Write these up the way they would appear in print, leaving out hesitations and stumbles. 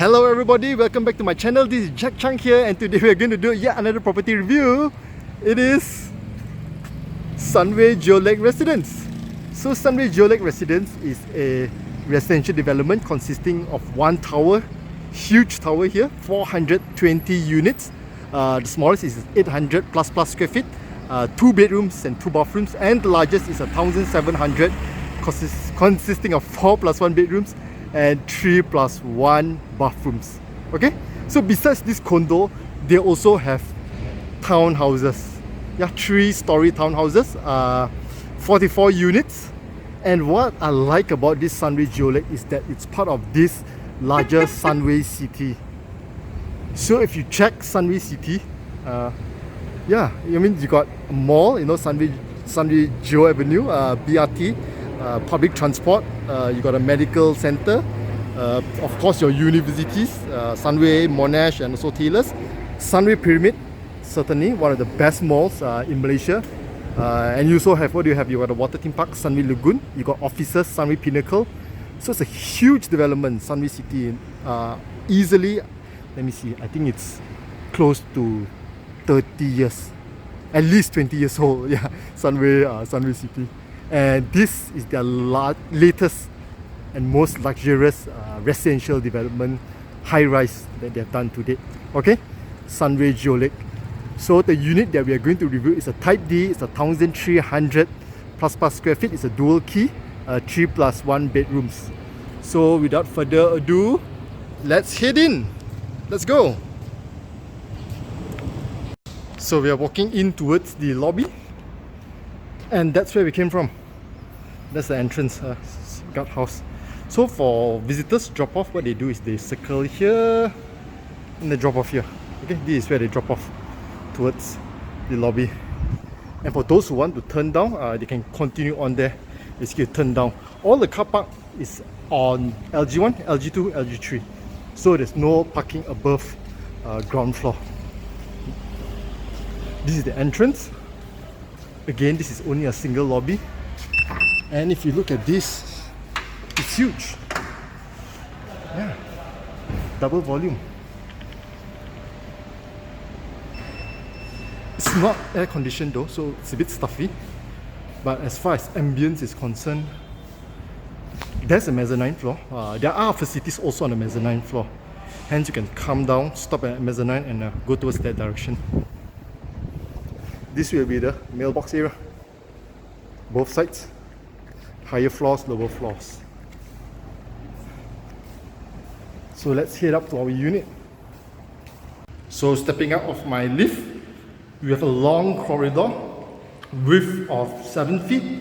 Hello everybody, welcome back to my channel. This is Jack Chang here, and today we are going to do yet another property review. It is Sunway Geolake Residence. So Sunway Geolake Residence is a residential development consisting of one tower, huge tower here, 420 units. The smallest is 800 plus square feet, 2 bedrooms and 2 bathrooms, and the largest is 1,700, consisting of 4+1 bedrooms and 3+1 bathrooms. Okay, so besides this condo, they also have townhouses. Yeah, 3-story townhouses, 44 units. And what I like about this Sunway Geolake is that it's part of this larger Sunway City. So if you check Sunway City, yeah, I mean you got a mall, you know, Sunway Geo Avenue, BRT, public transport, you got a medical center, of course your universities, Sunway, Monash and also Taylor's. Sunway Pyramid, certainly one of the best malls in Malaysia. And you also have, what do you have? You got a water theme park, Sunway Lagoon, you got offices, Sunway Pinnacle. So it's a huge development, Sunway City. Easily, let me see, I think it's close to 30 years, at least 20 years old. Yeah, Sunway City. And this is their latest and most luxurious residential development, high-rise that they have done to date. Okay, Sunway Geolake. So the unit that we are going to review is a Type D. It's 1,300 plus square feet. It's a dual key, 3+1 bedrooms. So without further ado, let's head in. Let's go. So we are walking in towards the lobby, and that's where we came from. That's the entrance, guardhouse. So for visitors drop off, what they do is they circle here and they drop off here. Okay, this is where they drop off towards the lobby. And for those who want to turn down, they can continue on there. Basically turn down. All the car park is on LG1, LG2, LG3. So there's no parking above ground floor. This is the entrance. Again, this is only a single lobby. And if you look at this, it's huge. Yeah, double volume. It's not air conditioned though, so it's a bit stuffy. But as far as ambience is concerned, there's a mezzanine floor. There are facilities also on the mezzanine floor. Hence you can come down, stop at mezzanine and go towards that direction. This will be the mailbox area. Both sides. Higher floors, lower floors. So let's head up to our unit. So stepping out of my lift, we have a long corridor, width of 7 feet,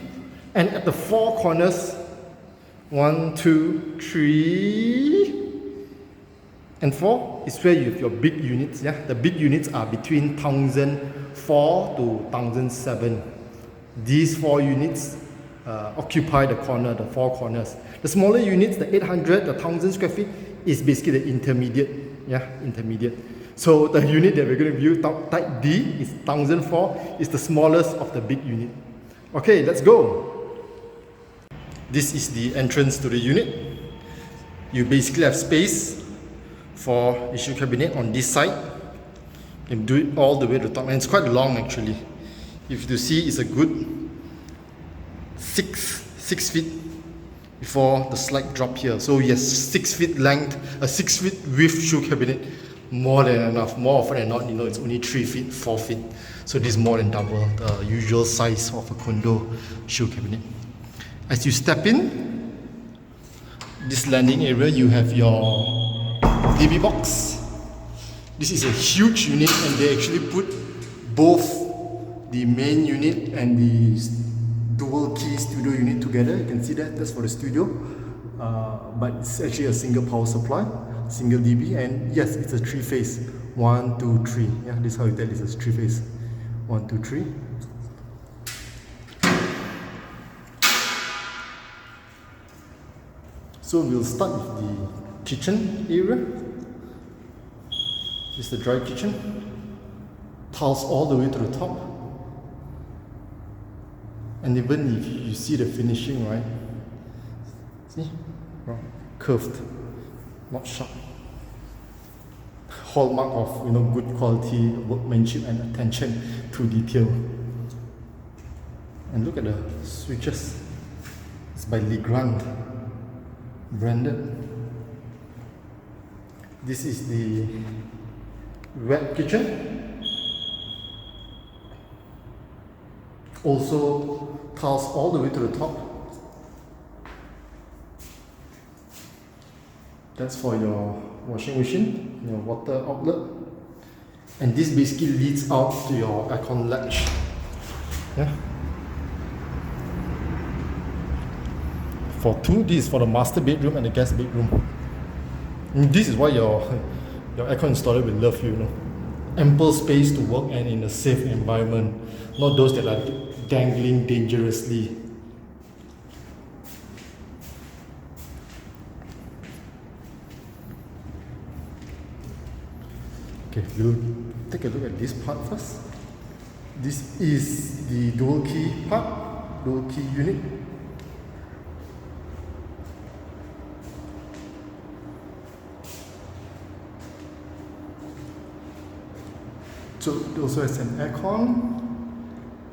and at the 4 corners, 1, 2, 3 and 4 is where you have your big units. Yeah, the big units are between 1,004 to 1,007. These 4 units occupy the 4 corners. The smaller units, the 800, the 1,000 square feet, is basically the intermediate. Yeah, intermediate. So the unit that we're going to view, Type D, is 1,004, is the smallest of the big unit. Okay, let's go. This is the entrance to the unit. You basically have space for issue cabinet on this side. You can do it all the way to the top, and it's quite long actually. If you see, it's a good 6 feet before the slight drop here. So yes, 6 feet length, a 6 feet width shoe cabinet, more than enough. More often than not, you know, it's only 3 feet, 4 feet. So this is more than double the usual size of a condo shoe cabinet. As you step in, this landing area, you have your DB box. This is a huge unit, and they actually put both the main unit and the dual key studio unit together. You can see that, that's for the studio. But it's actually a single power supply, single DB, and yes, it's a 3-phase. 1, 2, 3. Yeah, this is how you tell it's a 3-phase. 1, 2, 3. So we'll start with the kitchen area. This is the dry kitchen. Tiles all the way to the top. And even if you see the finishing, right? See? Curved, not sharp. hallmark of good quality workmanship and attention to detail. And look at the switches. It's by Legrand branded. This is the wet kitchen. Also tiles all the way to the top. That's for your washing machine, your water outlet. And this basically leads out to your aircon latch. Yeah. For two, this is for the master bedroom and the guest bedroom. And this is why your aircon installer will love you, Ample space to work and in a safe environment, not those that are dangling dangerously. Okay, we'll take a look at this part first. This is the dual key part, dual key unit. So it also has an aircon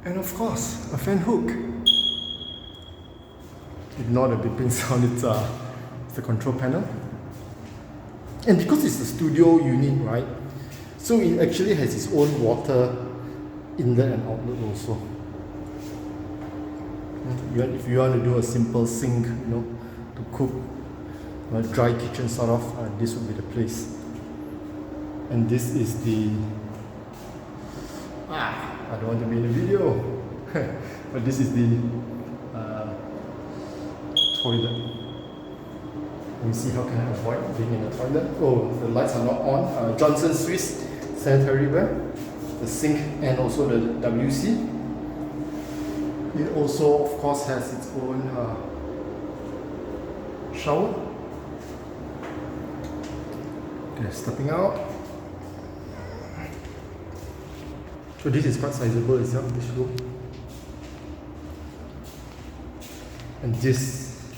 and of course a fan hook. Ignore the beeping sound, it's the control panel. And because it's a studio unit, right? So it actually has its own water inlet and outlet also. If you want to do a simple sink, to cook, a dry kitchen sort of, this would be the place. And this is the I don't want to be in the video, but this is the toilet. Let me see how can I avoid being in the toilet. Oh, the lights are not on. Johnson Swiss sanitary ware, the sink and also the WC. It also, of course, has its own shower. Okay, stepping out. So this is quite sizable itself, this room. And this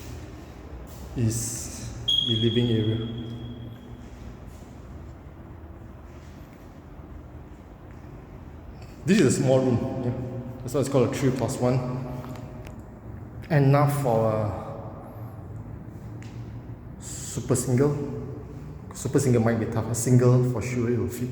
is the living area. This is a small room. Yeah. That's why it's called a 3+1. Enough for a super single. Super single might be tough. A single for sure it will fit.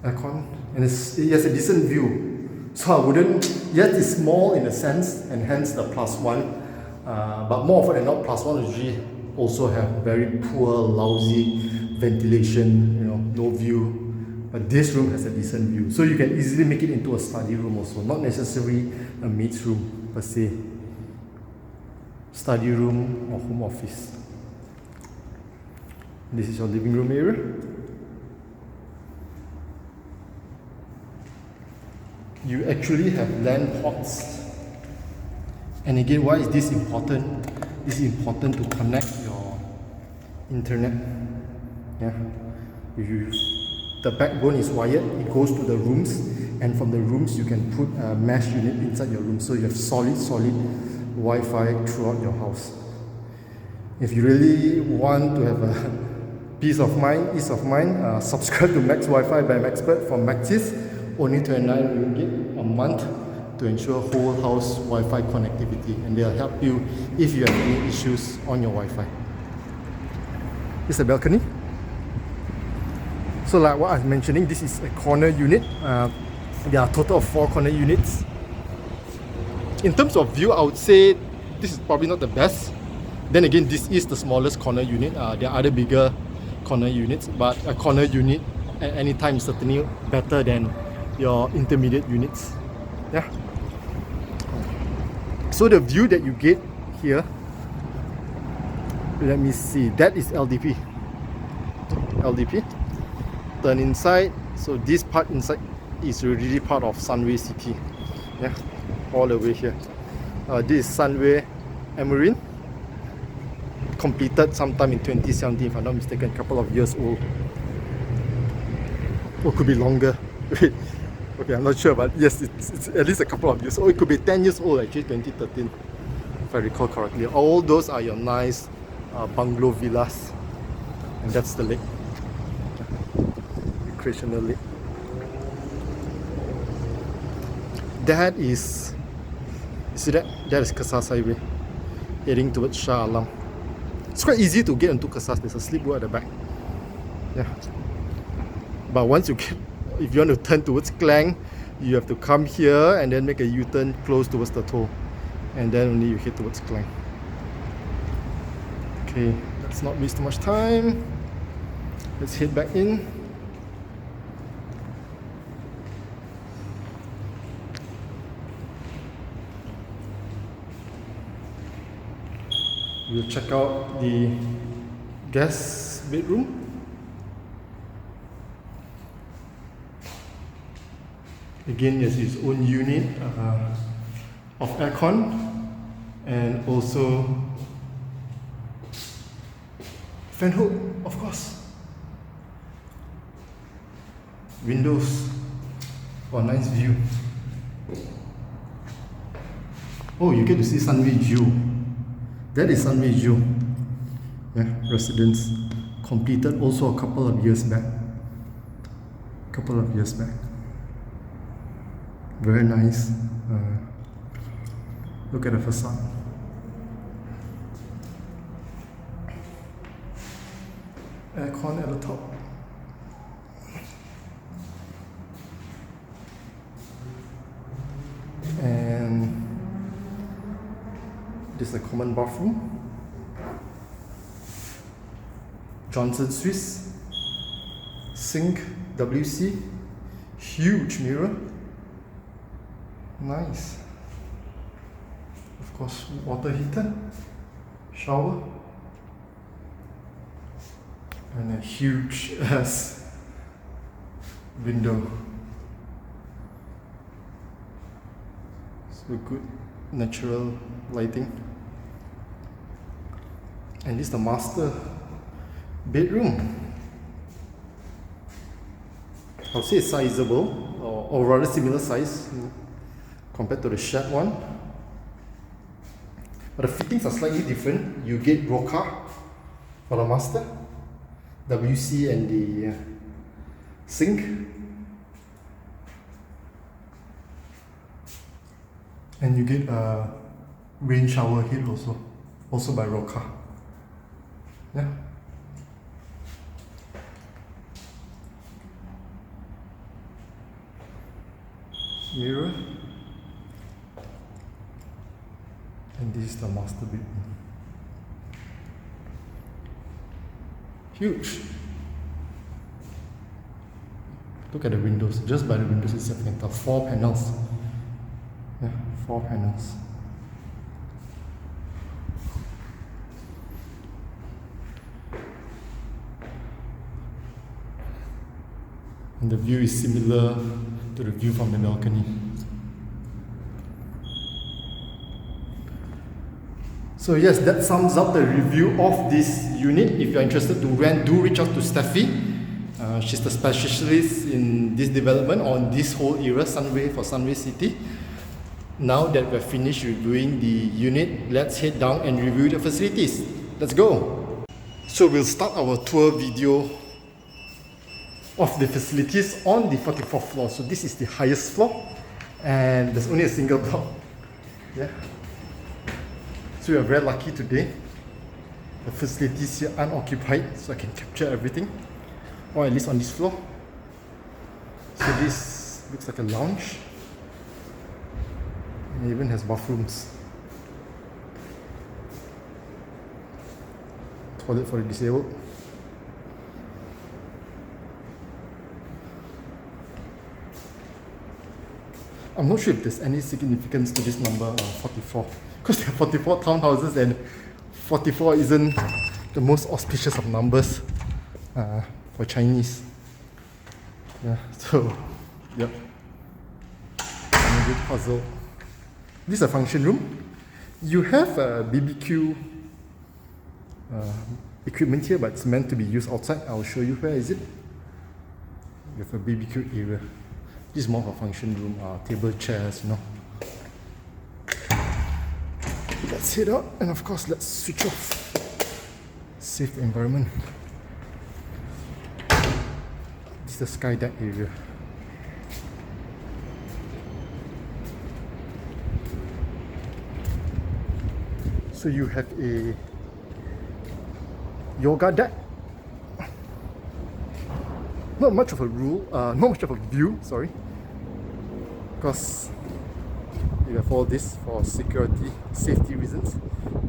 Aircon, and it has a decent view. So I wouldn't, yes, it's small in a sense, and hence the +1. But more often than not, +1 usually also have very poor, lousy ventilation, no view. But this room has a decent view. So you can easily make it into a study room also, not necessarily a maid's room per se. Study room or home office. This is your living room area. You actually have LAN ports. And again, why is this important? It's important to connect your internet. Yeah. The backbone is wired, it goes to the rooms, and from the rooms you can put a mesh unit inside your room, so you have solid Wi-Fi throughout your house. If you really want to have a ease of mind, subscribe to Max Wi-Fi by Maxpert from Maxis, only 29 ringgit a month to ensure whole house Wi-Fi connectivity, and they'll help you if you have any issues on your Wi-Fi. This is a balcony. So like what I was mentioning, this is a corner unit. There are a total of 4 corner units. In terms of view, I would say this is probably not the best. Then again, this is the smallest corner unit. There are other bigger corner units, but a corner unit at any time is certainly better than your intermediate units. Yeah. So the view that you get here, let me see, that is LDP. Turn inside, so this part inside is really part of Sunway City. Yeah, all the way here. This is Sunway Emerine, completed sometime in 2017 if I'm not mistaken, a couple of years old. Or could be longer. Okay, I'm not sure, but yes, it's at least a couple of years old. It could be 10 years old actually, 2013, if I recall correctly. All those are your nice bungalow villas, and that's the lake. recreationally. That is, see that? That is Casas Highway, heading towards Shah Alam. It's quite easy to get into Casas. There's a slip road at the back. Yeah. But once you get, if you want to turn towards Klang, you have to come here and then make a U-turn close towards the toll, and then only you head towards Klang. Okay, let's not waste too much time. Let's head back in. We'll check out the guest bedroom. Again, yes, its own unit of aircon, and also fan hook, of course. Windows for a nice view. Oh, you get to see Sunway Geo. That is Sunway Geo. Yeah, residence completed also a couple of years back. Very nice. Look at the facade. Aircon at the top. And this is a common bathroom. Johnson Swiss. Sink, WC. Huge mirror. Nice. Of course, water heater, shower, and a huge ass window. So good natural lighting. And this is the master bedroom. I'll say it's sizable, or rather similar size compared to the shared one, but the fittings are slightly different. You get rocker for the master, WC, and the sink, and you get a rain shower head also by rocker. Yeah. Mirror. And this is the master bedroom. Huge. Look at the windows. Just by the windows itself, you can tell 4 panels. Yeah, 4 panels. And the view is similar to the view from the balcony. So yes, that sums up the review of this unit. If you're interested to rent, do reach out to Stephy. She's the specialist in this development, on this whole area, Sunway for Sunway City. Now that we're finished reviewing the unit, let's head down and review the facilities. Let's go! So we'll start our tour video of the facilities on the 44th floor. So this is the highest floor, and there's only a single block. Yeah. So we are very lucky today. The facilities here are unoccupied, so I can capture everything, or at least on this floor. So this looks like a lounge. It even has bathrooms. Toilet for the disabled. I'm not sure if there's any significance to this number 44, because there are 44 townhouses and 44 isn't the most auspicious of numbers for Chinese. Yeah, so, yep. I'm a bit puzzled. This is a function room. You have a BBQ equipment here, but it's meant to be used outside. I'll show you where is it. You have a BBQ area. This is more of a function room, table, chairs, you know. Let's head out, and of course, let's switch off. Safe environment. This is the sky deck area. So you have a yoga deck. Not much of a view, sorry. Because you have all this for security, safety reasons.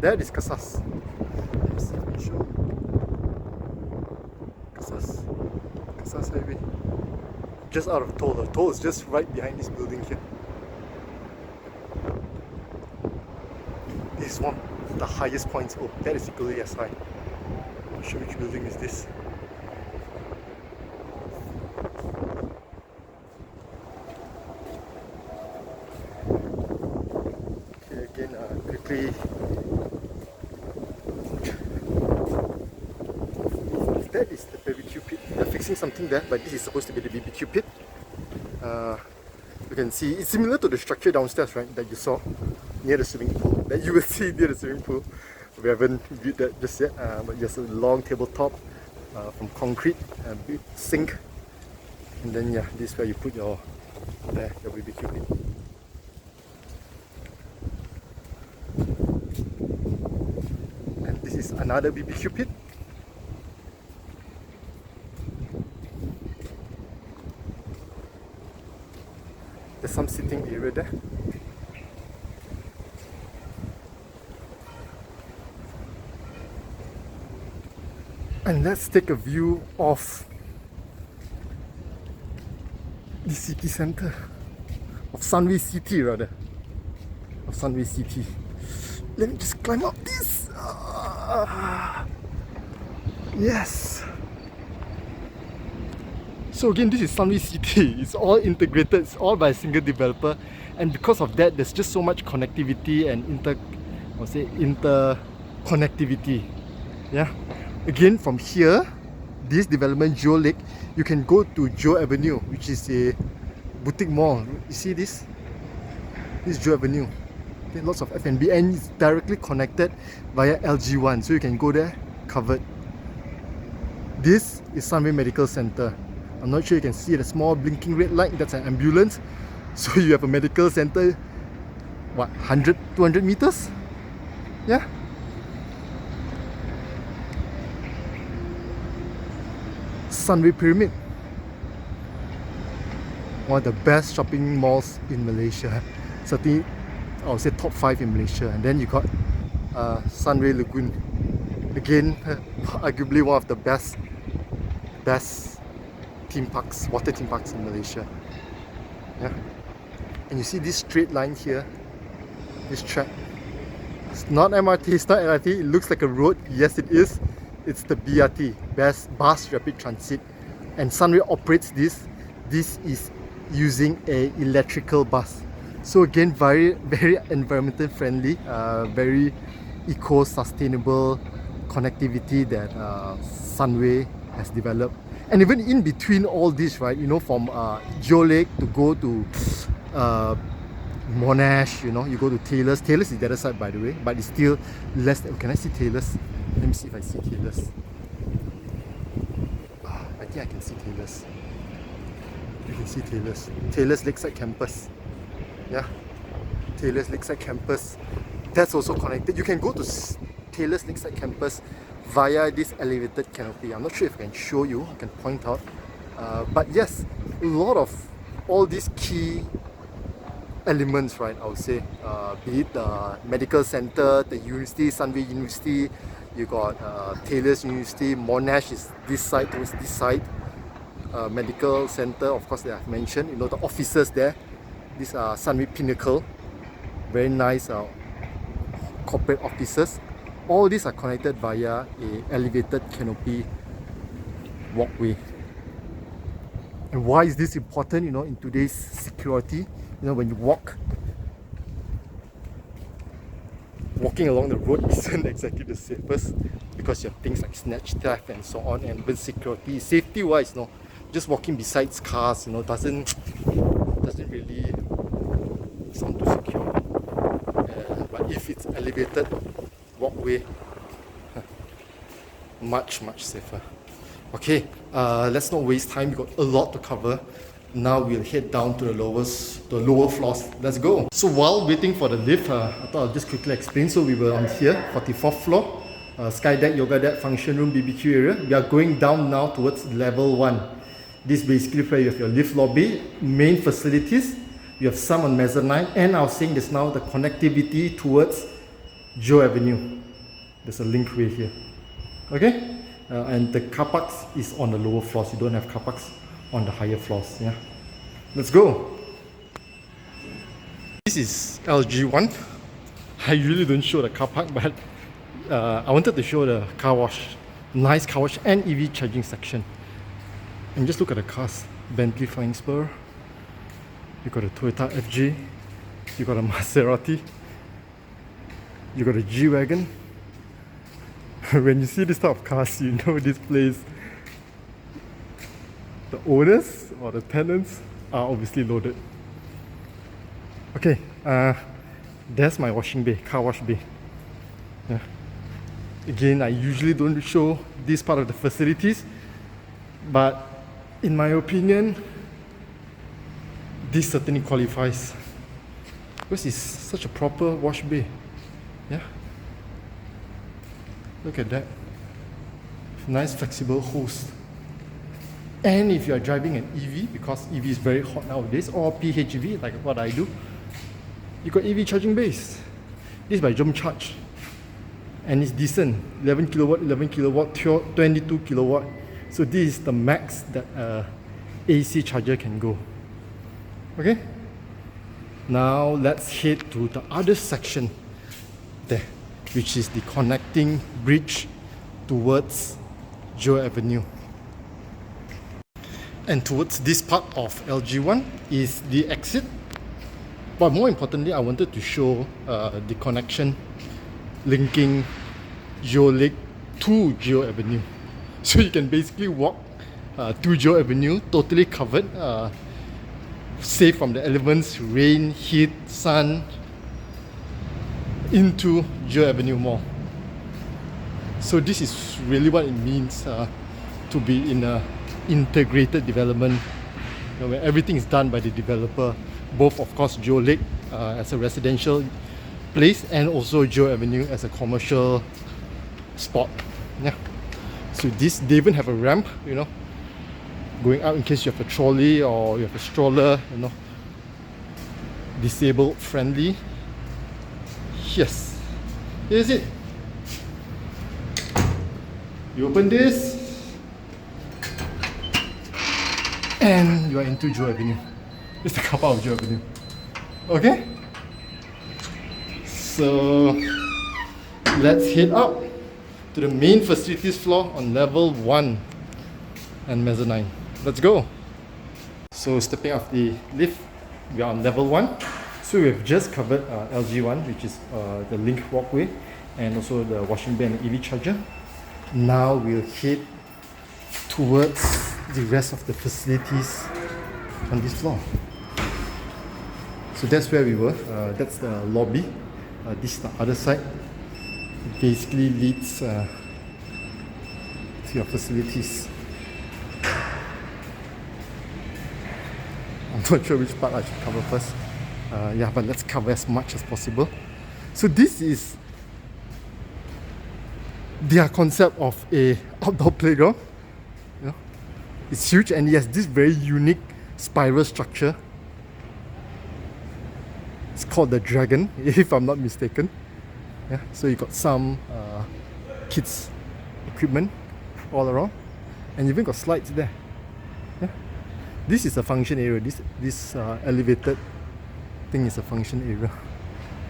That is Casas. Let me see if I can show. Casas Highway. Just out of toll. The toll is just right behind this building here. This is one of the highest points. Oh, that is equally as high. I'll show which building is this. Okay, again, quickly. That is the barbecue pit. They're fixing something there, but this is supposed to be the BBQ pit. You can see it's similar to the structure downstairs, right? That you saw near the swimming pool. That you will see near the swimming pool. We haven't viewed that just yet, but just a long tabletop from concrete, a big sink, and then yeah, this is where you put your BBQ pit. And this is another BBQ pit. There's some sitting area there. And let's take a view of the city center, of Sunway City rather, of Sunway City. Let me just climb up this. Yes. So again, this is Sunway City. It's all integrated. It's all by a single developer, and because of that, there's just so much connectivity and interconnectivity. Yeah. Again, from here, this development Geolake, you can go to Geo Avenue, which is a boutique mall. You see this? This is Geo Avenue. Okay, lots of F&B, and it's directly connected via LG1, so you can go there covered. This is Sunway Medical Center. I'm not sure you can see the small blinking red light. That's an ambulance. So you have a medical center. What, 100, 200 meters? Yeah. Sunway Pyramid, one of the best shopping malls in Malaysia. Certainly, I would say top 5 in Malaysia. And then you got Sunway Lagoon. Again, arguably one of the best theme parks, water theme parks in Malaysia. Yeah. And you see this straight line here, this track. It's not MRT, it's not LRT, it looks like a road. Yes, it is. It's the BRT, Bus Rapid Transit, and Sunway operates this. This is using a electrical bus. So again, very environmental friendly, very eco-sustainable connectivity that Sunway has developed. And even in between all this, right, you know, from Geolake to go to Monash, you know, you go to Taylor's. Taylor's is the other side, by the way, but it's still less. Can I see Taylor's? Let me see if I see Taylor's. I think I can see Taylor's. You can see Taylor's. Taylor's Lakeside Campus. Yeah. Taylor's Lakeside Campus. That's also connected. You can go to Taylor's Lakeside Campus via this elevated canopy. I'm not sure if I can show you, I can point out. But yes, a lot of all these key elements, right, I would say, be it the medical center, the university, Sunway University, you got Taylor's University, Monash is this side towards this side, medical center, of course, that I've mentioned, you know, the offices there, these are Sunway Pinnacle, very nice corporate offices. All these are connected via a elevated canopy walkway. And why is this important, you know, in today's security? You know, when you walking along the road isn't exactly the safest, because you have things like snatch, theft and so on. And with security, safety wise, you know, just walking beside cars, you know, doesn't really sound too secure. But if it's elevated walkway, much safer. Okay, let's not waste time. We've got a lot to cover. Now we'll head down to the lower floors. Let's go. So while waiting for the lift, I thought I'll just quickly explain. So we were on here, 44th floor, sky deck, yoga deck, function room, BBQ area. We are going down now towards level 1. This is basically where you have your lift lobby, main facilities. You have some on mezzanine, and I was saying just now the connectivity towards Joe Avenue. There's a linkway here. Okay? And the car parks is on the lower floors. You don't have car parks on the higher floors. Yeah, let's go. This is LG1. I usually don't show the car park, but I wanted to show the car wash, nice car wash and EV charging section. And just look at the cars: Bentley Flying Spur. You got a Toyota FJ. You got a Maserati. You got a G-Wagon. When you see this type of cars, you know this place, the owners or the tenants are obviously loaded. Okay, there's my washing bay, car wash bay. Yeah. Again, I usually don't show this part of the facilities, but in my opinion, this certainly qualifies because it's such a proper wash bay. Yeah. Look at that. Nice flexible hose. And if you are driving an EV, because EV is very hot nowadays, or PHEV, like what I do, you got EV charging base. This is by Jump Charge. And it's decent. 11 kilowatt, 11 kilowatt, 22 kilowatt. So this is the max that AC charger can go. Okay? Now let's head to the other section there, which is the connecting bridge towards Joe Avenue. And towards this part of LG1 is the exit. But more importantly, I wanted to show the connection linking Geolake to Joe Avenue. So you can basically walk to Joe Avenue, totally covered, safe from the elements, rain, heat, sun, into Joe Avenue Mall. So this is really what it means to be in a integrated development, where everything is done by the developer, both of course Geolake as a residential place and also Joe Avenue as a commercial spot. Yeah. So this, they even have a ramp, going out in case you have a trolley or you have a stroller, disabled friendly. Yes, here's it. You open this and you are into Joe Avenue. It's the car park of Joe Avenue. Okay? So let's head up to the main facilities floor on level 1 and mezzanine. Let's go. So stepping off the lift, we are on level 1. So we've just covered LG1, which is the link walkway, and also the washing bay and the EV charger. Now we'll head towards the rest of the facilities on this floor. So that's where we were. That's the lobby. This is the other side. It basically leads to your facilities. I'm not sure which part I should cover first. Yeah, but let's cover as much as possible. So this is their concept of a outdoor playground. It's huge, and it has this very unique spiral structure. It's called the Dragon, if I'm not mistaken. Yeah, so you got some kids equipment all around, and you even got slides there. Yeah. This is a function area. This elevated thing is a function area.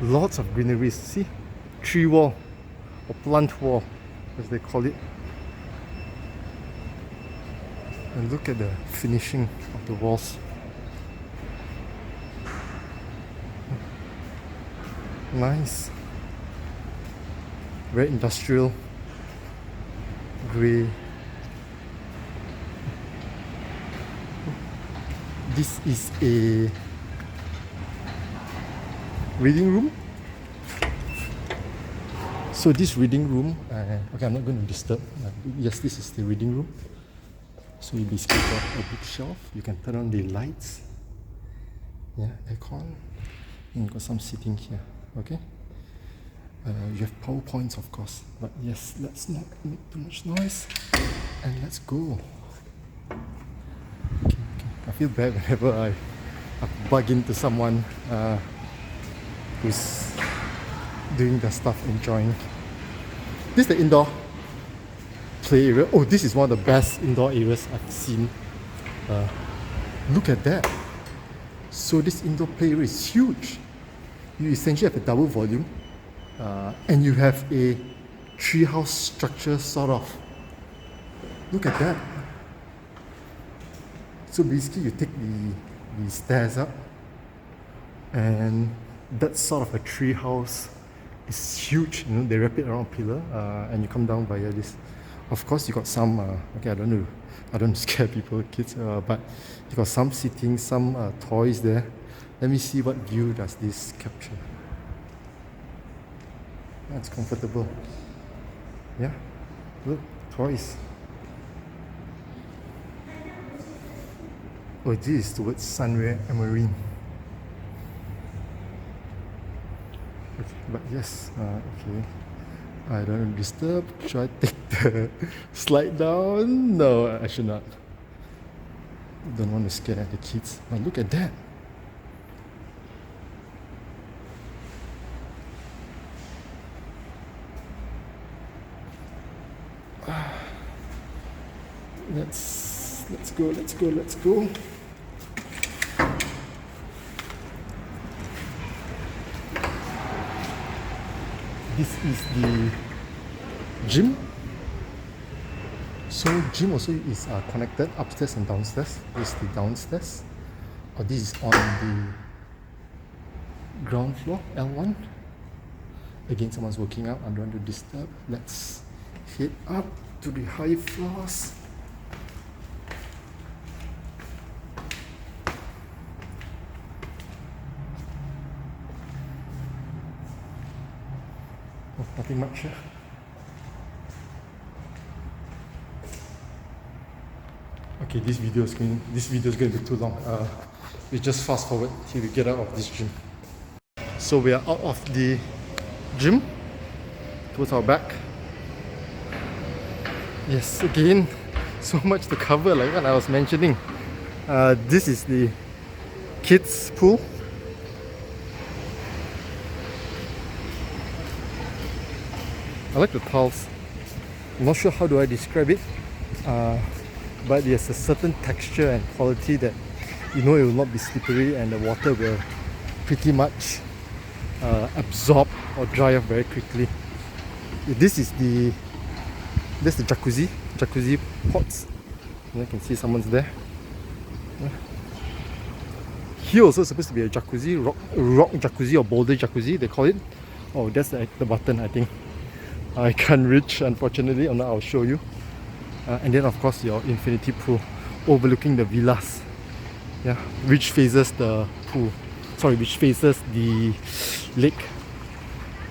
Lots of greenery. See, tree wall or plant wall, as they call it. And look at the finishing of the walls. Nice. Very industrial. Grey. This is a reading room. So this reading room, okay, I'm not going to disturb. Yes, this is the reading room. So you basically got a bookshelf. You can turn on the lights. Yeah, aircon. And you got some seating here. Okay. You have PowerPoints, of course. But yes, let's not make too much noise. And let's go. Okay. I feel bad whenever I bug into someone who's doing their stuff, enjoying. This is the indoor play area. Oh, this is one of the best indoor areas I've seen. Look at that. So this indoor play area is huge. You essentially have a double volume, and you have a treehouse structure sort of. Look at that. So basically you take the stairs up, and that's sort of a tree house. It's huge, you know, they wrap it around a pillar, and you come down via this. Of course, you got some, okay, I don't scare people, kids, but you got some seating, some toys there. Let me see what view does this capture. That's comfortable. Yeah, look, toys. Oh, this is towards Sunway Marine. Okay, but yes, okay. I don't disturb. Should I take the slide down? No, I should not. Don't want to scare the kids. But look at that. Let's go. This is the gym. So gym also is connected upstairs and downstairs. This is the downstairs. Or this is on the ground floor, L1. Again, someone's working out. I don't want to disturb. Let's head up to the high floors. Oh, nothing much here. Okay, this video is going to be too long. We just fast forward till we get out of this gym. So we are out of the gym towards our back. Yes, again, so much to cover, like what I was mentioning. This is the kids' pool. I like the tiles. I'm not sure how do I describe it, but there's a certain texture and quality that you know it will not be slippery, and the water will pretty much absorb or dry off very quickly. This is the jacuzzi pots. You can see someone's there. Yeah. Here also supposed to be a jacuzzi, rock jacuzzi or boulder jacuzzi they call it. Oh, that's the button, I think. I can't reach, unfortunately. I'll show you. And then of course your infinity pool overlooking the villas. Yeah, which faces the pool. Sorry, which faces the lake.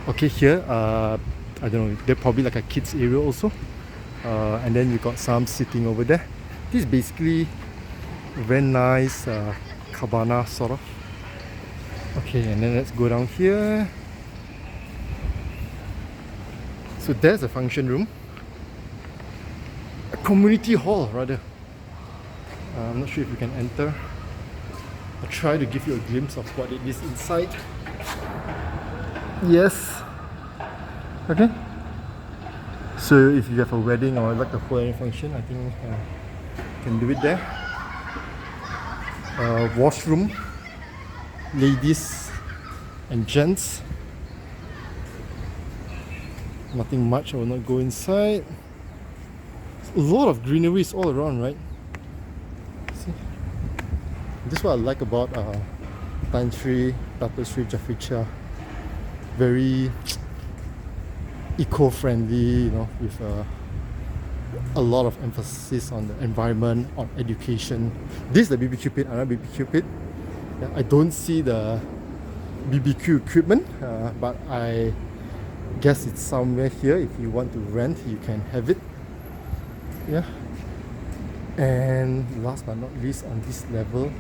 Okay, here I don't know, they're probably like a kids area also. And then you got some sitting over there. This is basically a very nice cabana sort of. Okay, and then let's go down here. So there's a function room. A community hall rather. I'm not sure if you can enter. I'll try to give you a glimpse of what it is inside. Yes. Okay. So if you have a wedding or like a whole function, I think you can do it there. Washroom, ladies and gents. Nothing much, I will not go inside. A lot of greeneries all around, right? See? This is what I like about Tan Sri, Dato Sri Jeffrey Chia. Very eco-friendly, you know, with a lot of emphasis on the environment, on education. This is the BBQ pit, another BBQ pit. Yeah, I don't see the BBQ equipment, but I guess it's somewhere here. If you want to rent, you can have it. Yeah. And last but not least, on this level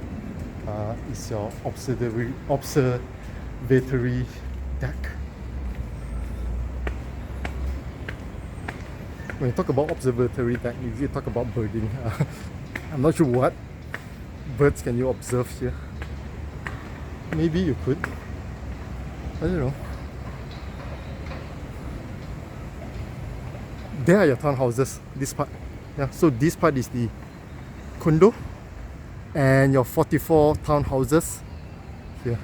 is your observatory deck. When you talk about observatory deck, you usually talk about birding. I'm not sure what birds can you observe here. Maybe you could. I don't know. There are your townhouses, this part. Yeah, so this part is the condo and your 44 townhouses here.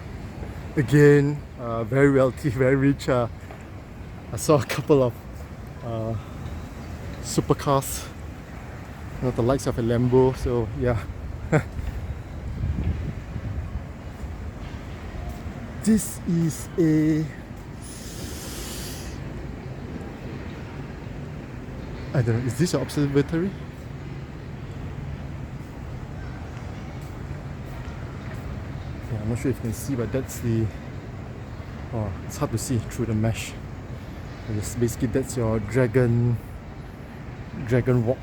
Again, very wealthy, very rich. I saw a couple of supercars, you know, the likes of a Lambo. So yeah. This is a, I don't know, is this your observatory? Yeah, I'm not sure if you can see, but that's the, oh, it's hard to see through the mesh. Yes, basically that's your dragon walk.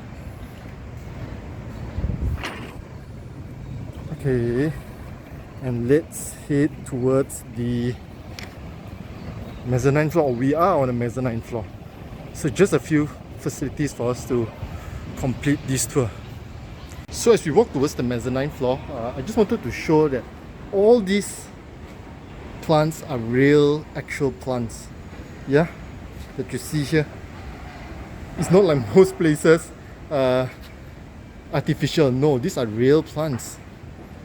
Okay, and let's head towards the mezzanine floor. We are on the mezzanine floor. So just a few facilities for us to complete this tour. So as we walk towards the mezzanine floor, I just wanted to show that all these plants are real, actual plants. Yeah, that you see here. It's not like most places, artificial. No, these are real plants.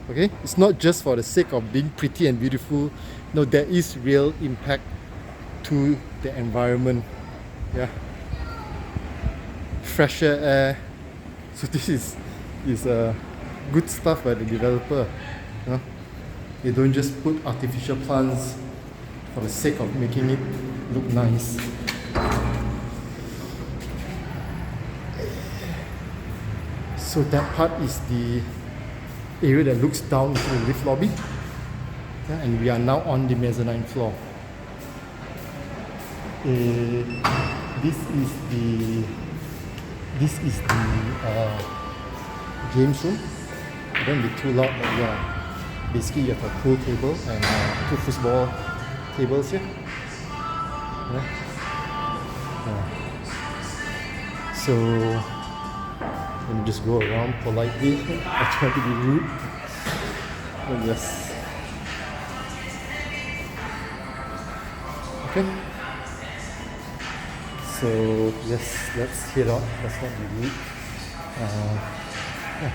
Okay, it's not just for the sake of being pretty and beautiful. No, there is real impact to the environment. Yeah, fresher air. So this is good stuff by the developer. You know? They don't just put artificial plants for the sake of making it look nice. So that part is the area that looks down into the lift lobby. Yeah, and we are now on the mezzanine floor. This is the games room. It won't be too loud, but yeah, basically you have a pool table and two football tables here. Yeah. So let me just go around politely. I try to be rude. But yes. Okay. So yes, let's head out. Let's not be rude. Yeah.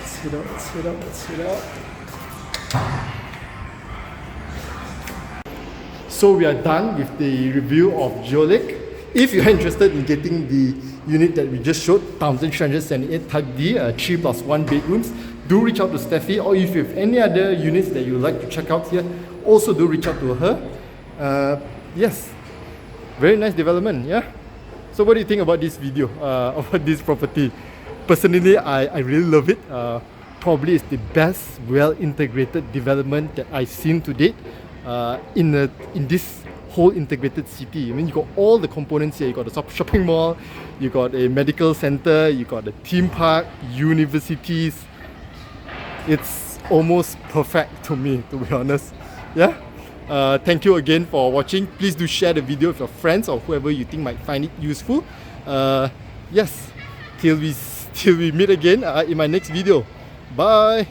Let's head out. So we are done with the review of Geolake. If you're interested in getting the unit that we just showed, 1378 Type D, 3+1 bedrooms, do reach out to Steffi. Or if you have any other units that you would like to check out here, also do reach out to her. Yes, very nice development, yeah? So what do you think about this video, about this property? Personally, I really love it. Probably it's the best well-integrated development that I've seen to date in this whole integrated city. I mean, you got all the components here. You got a shopping mall, you got a medical center, you got a theme park, universities. It's almost perfect to me, to be honest. Yeah. Thank you again for watching. Please do share the video with your friends or whoever you think might find it useful. Yes. Till we meet again in my next video. Bye.